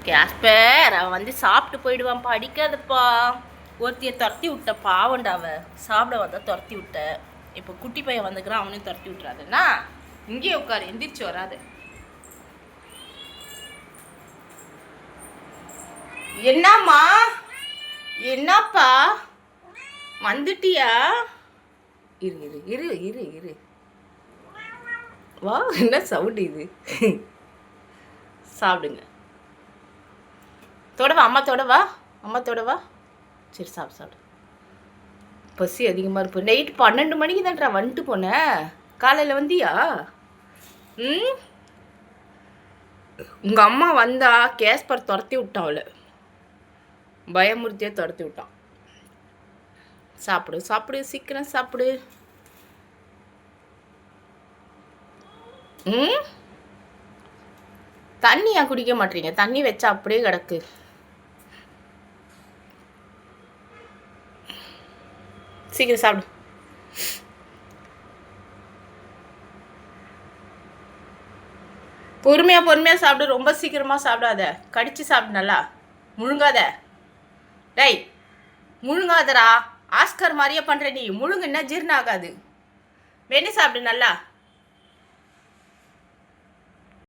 Casper அவன் வந்து சாப்பிட்டு போயிடுவான்ப்பா, அடிக்காதப்பா. ஒருத்தியை துரத்தி விட்ட பாவண்டா, சாப்பிட வந்தா துரத்தி விட்ட. இப்போ குட்டி பையன் வந்துக்கிறான், அவனையும் துரத்தி விட்டுறாதுன்னா இங்கேயே உட்காரு, எந்திரிச்சு வராது. என்னம்மா, என்னப்பா வந்துட்டியா? இரு இரு இரு இரு இரு வா. என்ன சவுண்டு இது? சாப்பிடுங்க. தொடவா, அம்மா தொடவா, அம்மா தொடவா. சரி சாப்பிடு சாப்பிடு. பசி அதிகமாக இருப்போம். நைட்டு 12 மணிக்கு தான்டா வந்துட்டு போனேன். காலையில் வந்தியா? உங்கள் அம்மா வந்தா கேஸ்பர் துரத்தி விட்டான், அவளை பயமுறுத்தியே துரத்தி விட்டான். சாப்பிடு சாப்பிடு, சீக்கிரம் சாப்பிடு. தண்ணியா குடிக்க மாட்டீங்க? தண்ணி வச்சா அப்படியே கிடக்கு. சீக்கிரம் சாப்பிடு. பொறுமையாக சாப்பிடு, ரொம்ப சீக்கிரமாக சாப்பிடாத. கடிச்சு சாப்பிடு, நல்லா முழுங்காத. டேய் முழுங்காதரா, ஆஸ்கர் மாதிரியே பண்ணுற நீ. முழுங்குன்னா ஜீரணம் ஆகாது. வெண்ணி சாப்பிடு நல்லா.